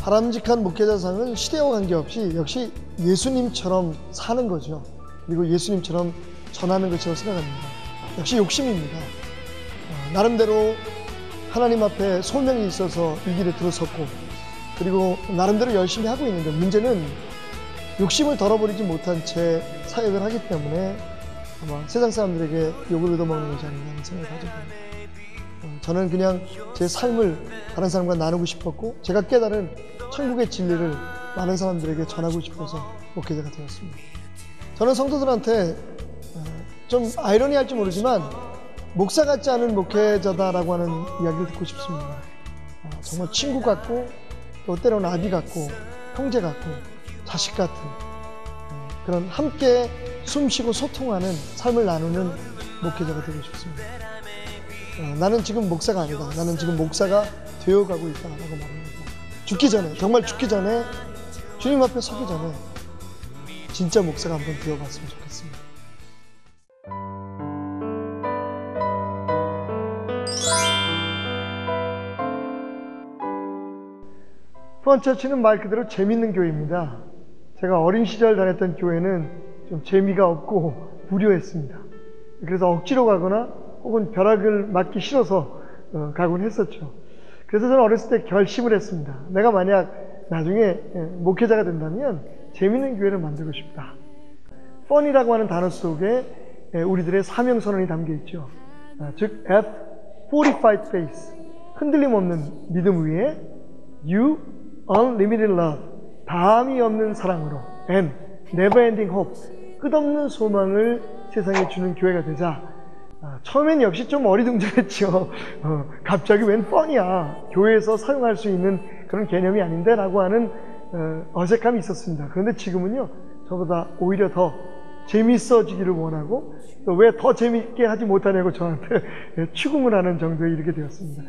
바람직한 목회자상은 시대와 관계없이 역시 예수님처럼 사는 거죠. 그리고 예수님처럼 전하는 것이라고 생각합니다. 역시 욕심입니다. 나름대로 하나님 앞에 소명이 있어서 이 길에 들어섰고, 그리고 나름대로 열심히 하고 있는데, 문제는 욕심을 덜어버리지 못한 채 사역을 하기 때문에 아마 세상 사람들에게 욕을 얻어먹는 것이 아닌가 하는 생각을 가지고 있습니다. 저는 그냥 제 삶을 다른 사람과 나누고 싶었고, 제가 깨달은 천국의 진리를 많은 사람들에게 전하고 싶어서 목회자가 되었습니다. 저는 성도들한테 좀 아이러니할지 모르지만 목사 같지 않은 목회자다라고 하는 이야기를 듣고 싶습니다. 정말 친구 같고, 또 때로는 아비 같고, 형제 같고, 자식 같은 그런 함께 숨쉬고 소통하는 삶을 나누는 목회자가 되고 싶습니다. 나는 지금 목사가 아니다. 나는 지금 목사가 되어가고 있다라고 말합니다. 죽기 전에, 정말 죽기 전에, 주님 앞에 서기 전에 진짜 목사가 한번 되어봤으면 좋겠습니다. 푸원처치는 말 그대로 재밌는 교회입니다. 제가 어린 시절 다녔던 교회는 좀 재미가 없고 무료했습니다. 그래서 억지로 가거나 혹은 벼락을 맞기 싫어서 가곤 했었죠. 그래서 저는 어렸을 때 결심을 했습니다. 내가 만약 나중에 목회자가 된다면 재밌는 교회를 만들고 싶다. fun이라고 하는 단어 속에 우리들의 사명선언이 담겨 있죠. 즉 F45 faith, 흔들림 없는 믿음 위에 U, unlimited love, 다함이 없는 사랑으로 and never ending hope, 끝없는 소망을 세상에 주는 교회가 되자. 처음엔 역시 좀 어리둥절했죠. 갑자기 웬 펀이야, 교회에서 사용할 수 있는 그런 개념이 아닌데 라고 하는 어색함이 있었습니다. 그런데 지금은요, 저보다 오히려 더 재밌어지기를 원하고, 또 왜 더 재밌게 하지 못하냐고 저한테 추궁을 하는 정도에 이르게 되었습니다.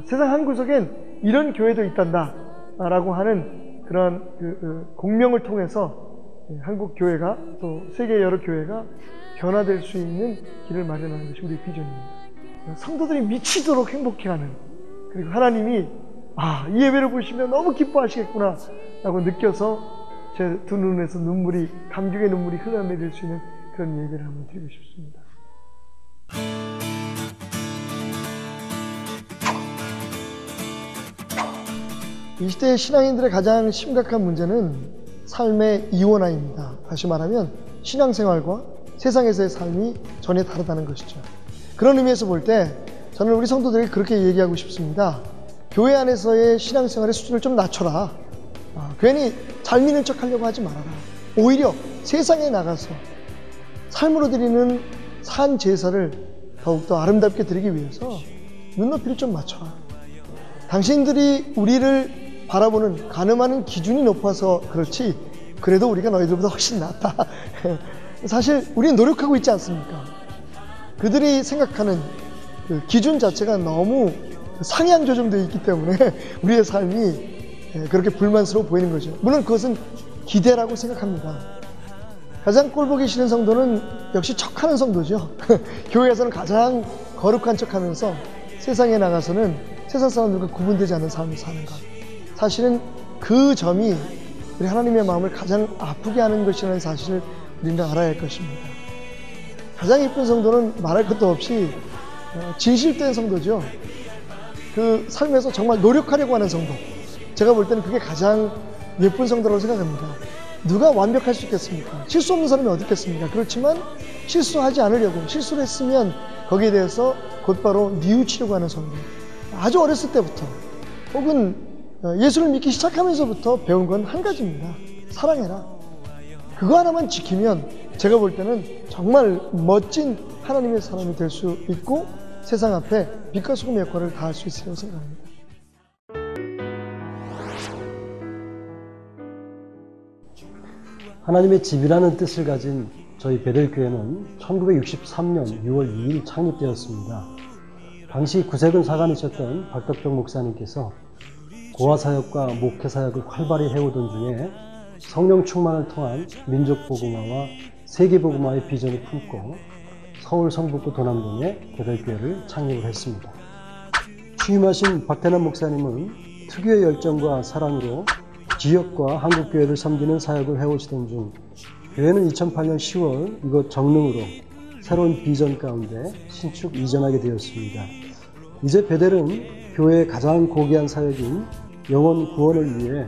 세상 한 구석엔 이런 교회도 있단다 라고 하는 그런 공명을 통해서 한국 교회가, 또 세계 여러 교회가 변화될 수 있는 길을 마련하는 것이 우리의 비전입니다. 성도들이 미치도록 행복해하는, 그리고 하나님이 이 예배를 보시면 너무 기뻐하시겠구나 라고 느껴서 제 두 눈에서 눈물이, 감격의 눈물이 흘러내릴 수 있는 그런 예배를 한번 드리고 싶습니다. 이 시대의 신앙인들의 가장 심각한 문제는 삶의 이원화입니다. 다시 말하면 신앙생활과 세상에서의 삶이 전혀 다르다는 것이죠. 그런 의미에서 볼 때 저는 우리 성도들이 그렇게 얘기하고 싶습니다. 교회 안에서의 신앙생활의 수준을 좀 낮춰라. 괜히 잘 믿는 척 하려고 하지 말아라. 오히려 세상에 나가서 삶으로 드리는 산 제사를 더욱더 아름답게 드리기 위해서 눈높이를 좀 맞춰라. 당신들이 우리를 바라보는, 가늠하는 기준이 높아서 그렇지, 그래도 우리가 너희들보다 훨씬 낫다. 사실 우리는 노력하고 있지 않습니까? 그들이 생각하는 그 기준 자체가 너무 상향 조정되어 있기 때문에 우리의 삶이 그렇게 불만스러워 보이는 거죠. 물론 그것은 기대라고 생각합니다. 가장 꼴보기 싫은 성도는 역시 척하는 성도죠. 교회에서는 가장 거룩한 척하면서 세상에 나가서는 세상 사람들과 구분되지 않는 삶을 사는 것. 사실은 그 점이 우리 하나님의 마음을 가장 아프게 하는 것이라는 사실을 우리는 알아야 할 것입니다. 가장 예쁜 성도는 말할 것도 없이 진실된 성도죠. 그 삶에서 정말 노력하려고 하는 성도. 제가 볼 때는 그게 가장 예쁜 성도라고 생각합니다. 누가 완벽할 수 있겠습니까? 실수 없는 사람이 어디 있겠습니까? 그렇지만 실수하지 않으려고, 실수를 했으면 거기에 대해서 곧바로 뉘우치려고 하는 성도. 아주 어렸을 때부터, 혹은 예수를 믿기 시작하면서부터 배운 건 한 가지입니다. 사랑해라. 그거 하나만 지키면 제가 볼 때는 정말 멋진 하나님의 사람이 될 수 있고 세상 앞에 빛과 소금의 역할을 다할 수 있으리라고 생각합니다. 하나님의 집이라는 뜻을 가진 저희 베델교회는 1963년 6월 2일 창립되었습니다. 당시 구세군 사관이셨던 박덕병 목사님께서 고아사역과 목회사역을 활발히 해오던 중에 성령 충만을 통한 민족복음화와 세계복음화의 비전을 품고 서울 성북구 도남동에 베델교회를 창립을 했습니다. 취임하신 박태남 목사님은 특유의 열정과 사랑으로 지역과 한국교회를 섬기는 사역을 해오시던 중 교회는 2008년 10월 이곳 정릉으로 새로운 비전 가운데 신축 이전하게 되었습니다. 이제 베델은 교회의 가장 고귀한 사역인 영혼 구원을 위해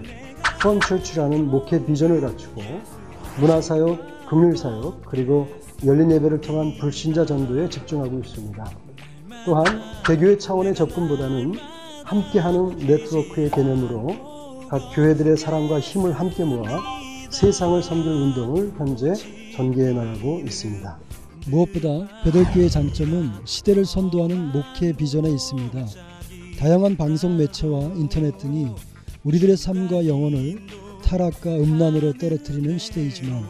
후원철치라는 목회 비전을 갖추고 문화사역, 금융사역, 그리고 열린 예배를 통한 불신자 전도에 집중하고 있습니다. 또한 개교회 차원의 접근보다는 함께하는 네트워크의 개념으로 각 교회들의 사랑과 힘을 함께 모아 세상을 섬길 운동을 현재 전개해 나가고 있습니다. 무엇보다 베델교회의 장점은 시대를 선도하는 목회 비전에 있습니다. 다양한 방송 매체와 인터넷 등이 우리들의 삶과 영혼을 타락과 음란으로 떨어뜨리는 시대이지만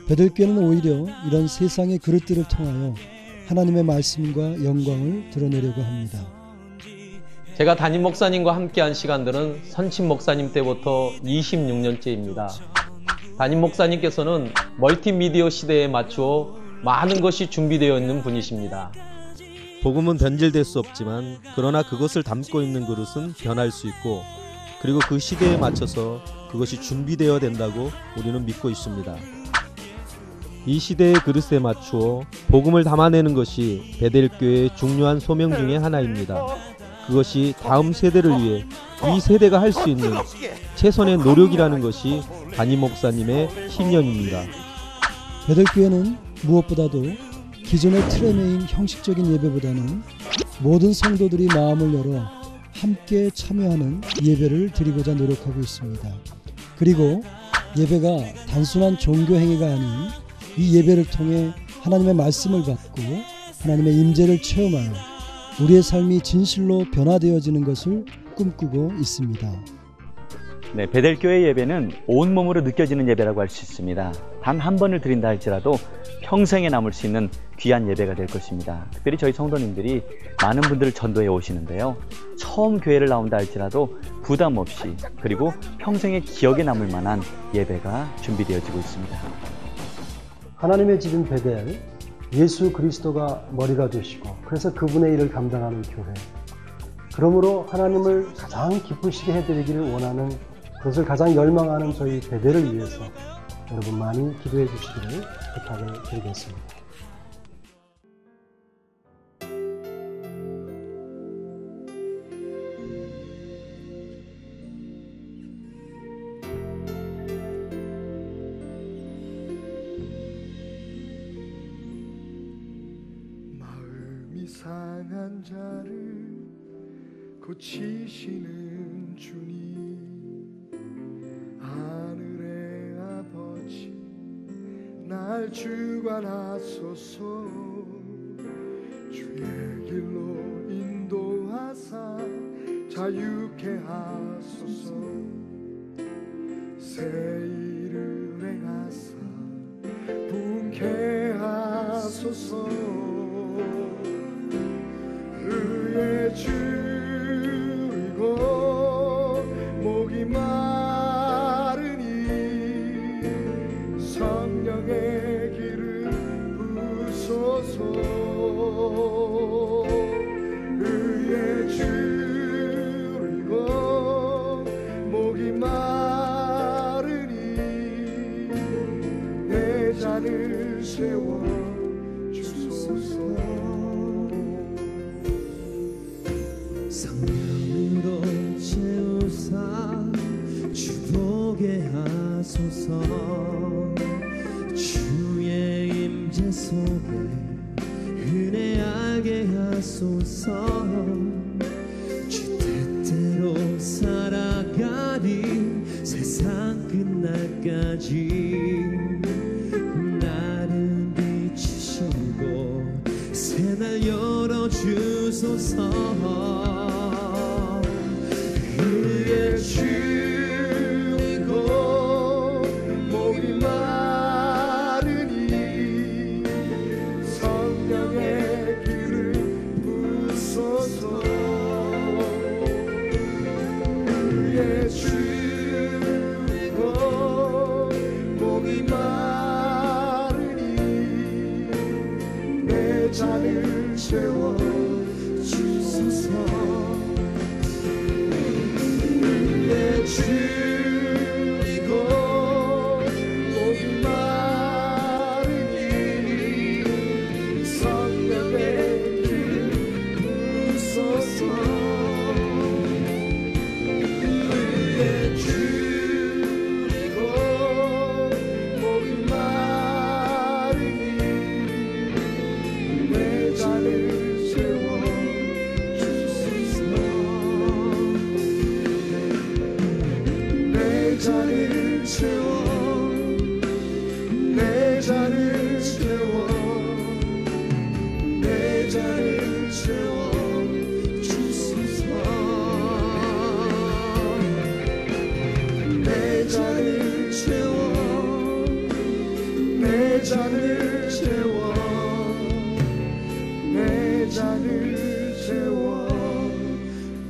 베델교회는 오히려 이런 세상의 그릇들을 통하여 하나님의 말씀과 영광을 드러내려고 합니다. 제가 담임 목사님과 함께한 시간들은 선친 목사님 때부터 26년째입니다. 담임 목사님께서는 멀티미디어 시대에 맞추어 많은 것이 준비되어 있는 분이십니다. 복음은 변질될 수 없지만 그러나 그것을 담고 있는 그릇은 변할 수 있고 그리고 그 시대에 맞춰서 그것이 준비되어야 된다고 우리는 믿고 있습니다. 이 시대의 그릇에 맞추어 복음을 담아내는 것이 베델교회의 중요한 소명 중의 하나입니다. 그것이 다음 세대를 위해 이 세대가 할 수 있는 최선의 노력이라는 것이 담임 목사님의 신념입니다. 베델교회는 무엇보다도 기존의 틀에 매인 형식적인 예배보다는 모든 성도들이 마음을 열어 함께 참여하는 예배를 드리고자 노력하고 있습니다. 그리고 예배가 단순한 종교 행위가 아닌 이 예배를 통해 하나님의 말씀을 받고 하나님의 임재를 체험하여 우리의 삶이 진실로 변화되어지는 것을 꿈꾸고 있습니다. 네, 베델교회 예배는 온몸으로 느껴지는 예배라고 할 수 있습니다. 단 한 번을 드린다 할지라도 평생에 남을 수 있는 귀한 예배가 될 것입니다. 특별히 저희 성도님들이 많은 분들을 전도해 오시는데요. 처음 교회를 나온다 할지라도 부담 없이 그리고 평생에 기억에 남을 만한 예배가 준비되어지고 있습니다. 하나님의 집인 베델, 예수 그리스도가 머리가 되시고 그래서 그분의 일을 감당하는 교회. 그러므로 하나님을 가장 기쁘시게 해드리기를 원하는 그것을 가장 열망하는 저희 베델을 위해서 여러분 많이 기도해 주시기를 부탁을 드리겠습니다. 마음이 상한 자를 고치시는 주님, 하늘의 아버지 날 주관하소서. 주의 길로 인도하사 자유케 하소서. 새 일을 행하사 부흥케 하소서. 의의 줄이고 목이 마르니 성령의 길을 부소서. 의의 줄이고 목이 마르니 내 잔을 채워 주소서. 성령으로 채우사 주보게 하소서. 주의 임재 속에 은혜하게 하소서. 주 뜻대로 살아가리 세상 끝날까지. 나를 비추시고 새날 열어주소서. 의의 줄이고 목이 마르니 성령의 길을 부소서. 의의 줄이고 목이 마르니 내 잔을 채워 주소서. 주의 잔을 채워 내 잔을 채워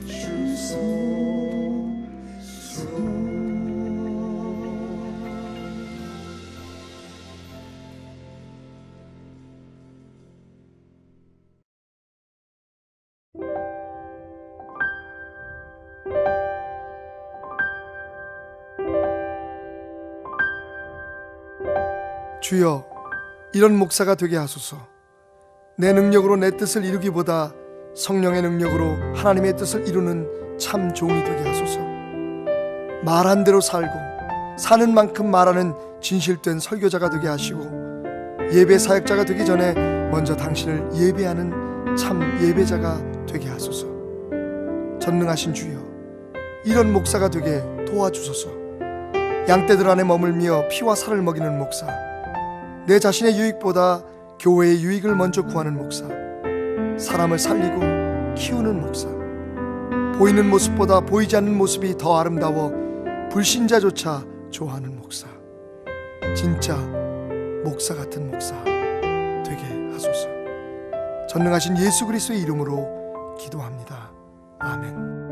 주소서. 주여, 이런 목사가 되게 하소서. 내 능력으로 내 뜻을 이루기보다 성령의 능력으로 하나님의 뜻을 이루는 참 종이 되게 하소서. 말한 대로 살고 사는 만큼 말하는 진실된 설교자가 되게 하시고, 예배 사역자가 되기 전에 먼저 당신을 예배하는 참 예배자가 되게 하소서. 전능하신 주여, 이런 목사가 되게 도와주소서. 양떼들 안에 머물며 피와 살을 먹이는 목사, 내 자신의 유익보다 교회의 유익을 먼저 구하는 목사, 사람을 살리고 키우는 목사, 보이는 모습보다 보이지 않는 모습이 더 아름다워 불신자조차 좋아하는 목사, 진짜 목사 같은 목사 되게 하소서. 전능하신 예수 그리스도의 이름으로 기도합니다. 아멘.